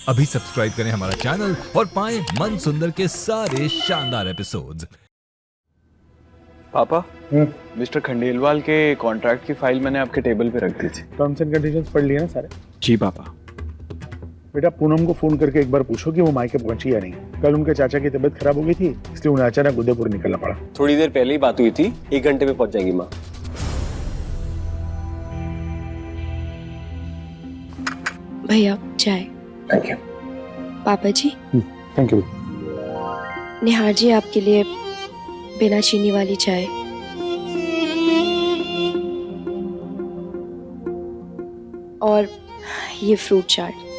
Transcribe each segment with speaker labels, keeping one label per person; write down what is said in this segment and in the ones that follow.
Speaker 1: अभी सब्सक्राइब करें हमारा चैनल और पाएं मन सुंदर के सारे शानदार एपिसोड्स।
Speaker 2: पापा, मिस्टर खंडेलवाल के कॉन्ट्रैक्ट की फाइल मैंने आपके टेबल पे रख दी थी।
Speaker 3: टर्म्स एंड कंडीशंस पढ़ लिए ना सारे?
Speaker 2: जी पापा।
Speaker 3: बेटा, पूनम को फोन करके एक बार पूछो कि वो मायके पहुंची या नहीं। कल उनके चाचा की तबीयत खराब हो गई थी, इसलिए उन्हें अचानक उदयपुर निकलना पड़ा।
Speaker 4: थोड़ी देर पहले ही बात हुई थी, 1 घंटे में पहुंच जाएगी माँ।
Speaker 5: भैया चाय।
Speaker 3: Thank you.
Speaker 5: पापा जी।
Speaker 3: Thank you.
Speaker 5: निहार जी आपके लिए बिना चीनी वाली चाय। और ये फ्रूट चाट।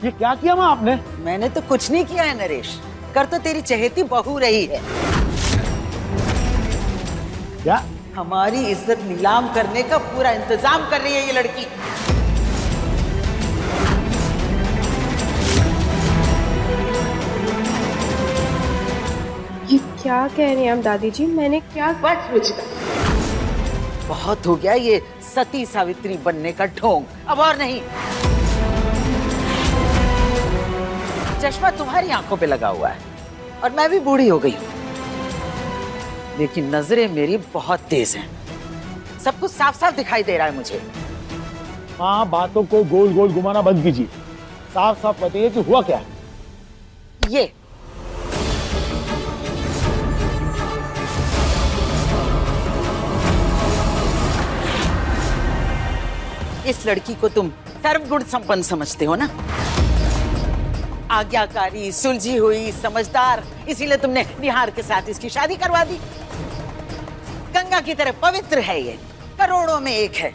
Speaker 3: ये क्या किया माँ आपने?
Speaker 6: मैंने तो कुछ नहीं किया है नरेश, कर तो तेरी चहेती बहू रही है।
Speaker 3: क्या?
Speaker 6: हमारी इज्जत नीलाम करने का पूरा इंतजाम कर रही है ये लड़की।
Speaker 5: ये क्या कह रही हैं आप दादी जी? मैंने क्या?
Speaker 6: बस रुचिता, बहुत हो गया ये सती सावित्री बनने का ढोंग, अब और नहीं। चश्मा तुम्हारी आंखों पे लगा हुआ है और मैं भी बूढ़ी हो गई हूँ, लेकिन नजरें मेरी बहुत तेज हैं। सब कुछ साफ साफ दिखाई दे रहा है मुझे।
Speaker 3: माँ, बातों को गोल गोल घुमाना बंद कीजिए। साफ साफ बताइए कि हुआ क्या?
Speaker 6: ये इस लड़की को तुम सर्वगुण संपन्न समझते हो ना? आज्ञाकारी, सुलझी हुई, समझदार, इसीलिए तुमने निहार के साथ इसकी शादी करवा दी। गंगा की तरह पवित्र है ये, करोड़ों में एक है,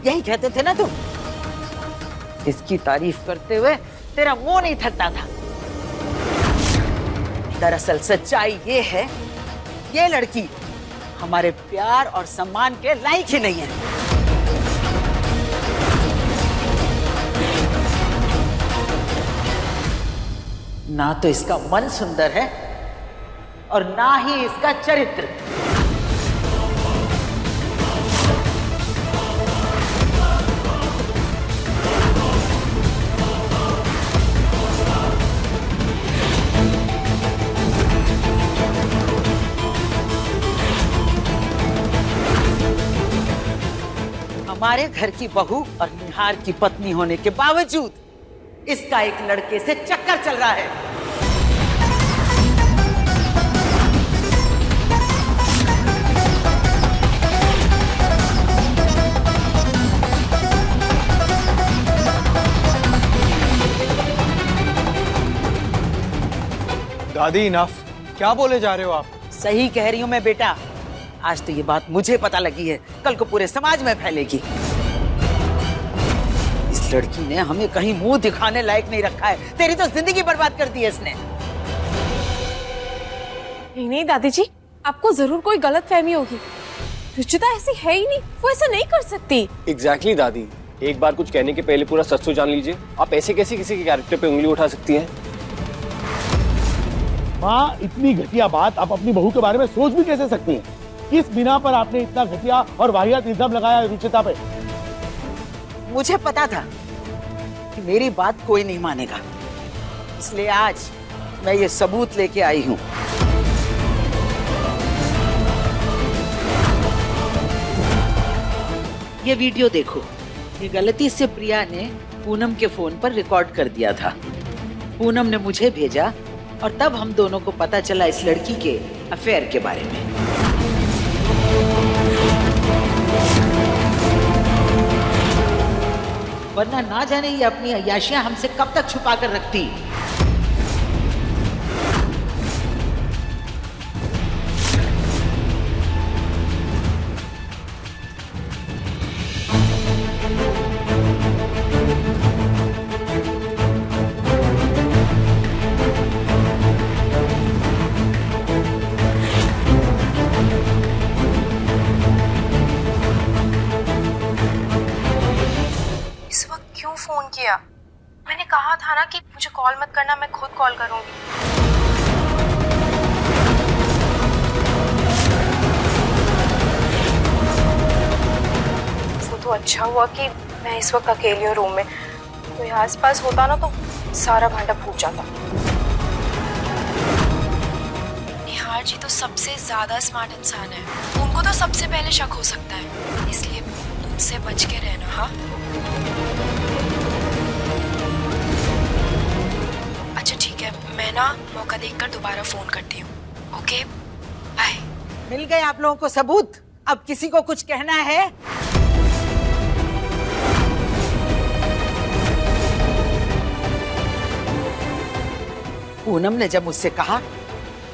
Speaker 6: यही कहते थे ना तुम। इसकी तारीफ करते हुए तेरा मुंह नहीं थकता था। दरअसल सच्चाई ये है, ये लड़की हमारे प्यार और सम्मान के लायक ही नहीं है। ना तो इसका मन सुंदर है और ना ही इसका चरित्र। हमारे घर की बहू और निहार की पत्नी होने के बावजूद इसका एक लड़के से चक्कर चल रहा है।
Speaker 2: दादी इनफ, क्या बोले जा रहे हो आप?
Speaker 6: सही कह रही हूं मैं बेटा, आज तो ये बात मुझे पता लगी है, कल को पूरे समाज में फैलेगी। इस लड़की ने हमें कहीं मुंह दिखाने लायक नहीं रखा है। तेरी तो जिंदगी बर्बाद कर दी है इसने।
Speaker 7: नहीं दादी जी, आपको जरूर कोई गलत फहमी होगी। रुचिता ऐसी है ही नहीं, वो ऐसा नहीं कर सकती।
Speaker 4: एग्जैक्टली दादी, एक बार कुछ कहने के पहले पूरा सच तो जान लीजिए। आप ऐसे कैसे किसी के कैरेक्टर पे उंगली उठा सकती हैं?
Speaker 3: माँ, इतनी घटिया बात आप अपनी बहू के बारे में सोच भी कैसे सकती हैं? किस बिना पर आपने इतना घटिया और वाहियात इल्जाम लगाया रुचिता पे?
Speaker 6: मुझे पता था कि मेरी बात कोई नहीं मानेगा, इसलिए आज मैं ये सबूत लेके आई हूं। ये वीडियो देखो, ये गलती से प्रिया ने पूनम के फोन पर रिकॉर्ड कर दिया था। पूनम ने मुझे भेजा और तब हम दोनों को पता चला इस लड़की के अफेयर के बारे में। वरना ना जाने ये अपनी अय्याशियां हमसे कब तक छुपा कर रखती।
Speaker 5: करूंगी। वो तो अच्छा हुआ कि मैं इस वक्त अकेली हूँ रूम में। कोई आसपास होता ना तो सारा भांडा फूट जाता। निहार जी तो सबसे ज्यादा स्मार्ट इंसान है, उनको तो सबसे पहले शक हो सकता है, इसलिए उनसे बच के रहना। हाँ अच्छा ठीक है, मैं ना मौका देखकर दोबारा फोन करती हूँ। Okay bye.
Speaker 6: मिल गए आप लोगों को सबूत। अब किसी को कुछ कहना है? पूनम ने जब मुझसे कहा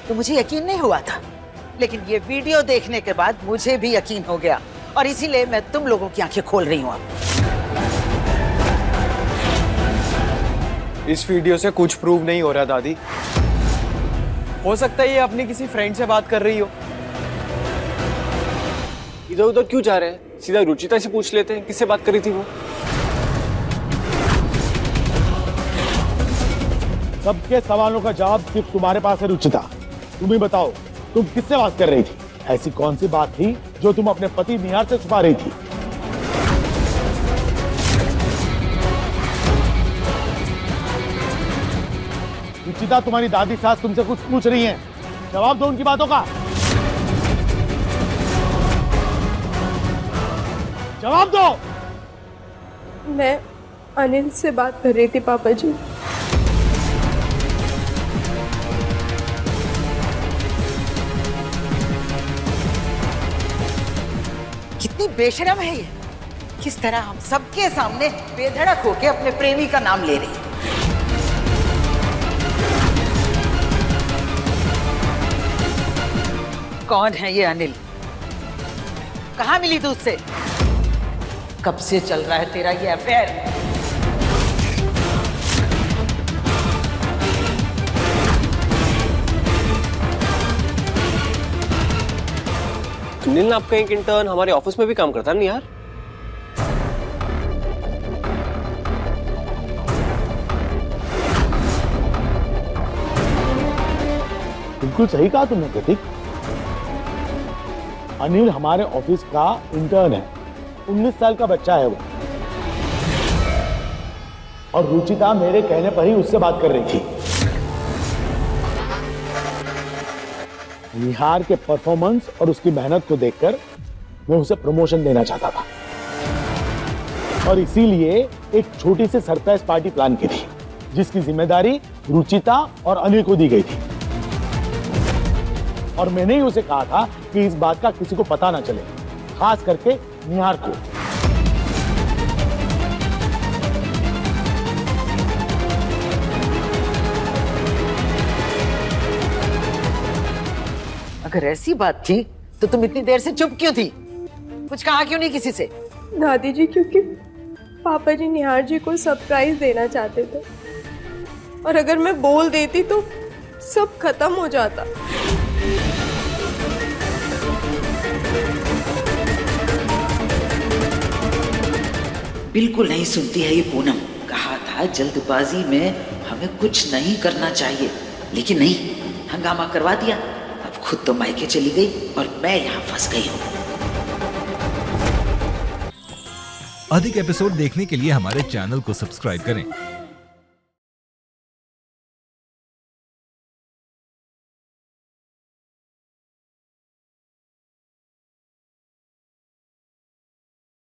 Speaker 6: तो मुझे यकीन नहीं हुआ था, लेकिन ये वीडियो देखने के बाद मुझे भी यकीन हो गया और इसीलिए मैं तुम लोगों की आंखें खोल रही हूँ अब।
Speaker 2: इस वीडियो से कुछ प्रूव नहीं हो रहा दादी। हो सकता है ये अपनी किसी फ्रेंड से बात कर रही हो।
Speaker 4: इधर उधर क्यों जा रहे हैं? सीधा रुचिता से पूछ लेते हैं किससे बात करी थी वो।
Speaker 3: सबके सवालों का जवाब सिर्फ तुम्हारे पास है रुचिता। तुम ही बताओ, तुम किससे बात कर रही थी? ऐसी कौन सी बात थी जो तुम अपने पति निहार से छुपा रही थी? रुचिता, तुम्हारी दादी सास तुमसे कुछ पूछ रही हैं, जवाब दो उनकी बातों का। जवाब दो।
Speaker 7: मैं अनिल से बात कर रही थी पापा जी।
Speaker 6: कितनी बेशरम है ये, किस तरह हम सबके सामने बेधड़क होके अपने प्रेमी का नाम ले रही है। कौन है ये अनिल? कहाँ मिली तू उससे? कब से चल रहा है तेरा ये अफेयर?
Speaker 4: अनिल नाम का एक इंटर्न हमारे ऑफिस में भी काम करता है निहार।
Speaker 3: बिल्कुल सही कहा तुमने प्रतीक। अनिल हमारे ऑफिस का इंटर्न है, 19 साल का बच्चा है वो। और रुचिता मेरे कहने पर ही उससे बात कर रही थी। निहार के परफॉर्मेंस और उसकी मेहनत को देखकर वो उसे प्रमोशन देना चाहता था और इसीलिए एक छोटी सी सरप्राइज पार्टी प्लान की थी, जिसकी जिम्मेदारी रुचिता और अनिल को दी गई थी। और मैंने ही उसे कहा था कि इस बात का किसी को पता ना चले, खास करके निहार को।
Speaker 6: अगर ऐसी बात थी तो तुम इतनी देर से चुप क्यों थी? कुछ कहा क्यों नहीं किसी से?
Speaker 7: दादी जी, क्योंकि पापा जी निहार जी को सरप्राइज देना चाहते थे और अगर मैं बोल देती तो सब खत्म हो जाता।
Speaker 6: बिल्कुल नहीं सुनती है ये पूनम। कहा था जल्दबाजी में हमें कुछ नहीं करना चाहिए, लेकिन नहीं, हंगामा करवा दिया। अब खुद तो मायके चली गई और मैं यहाँ फंस गई हूँ।
Speaker 1: अधिक एपिसोड देखने के लिए हमारे चैनल को सब्सक्राइब करें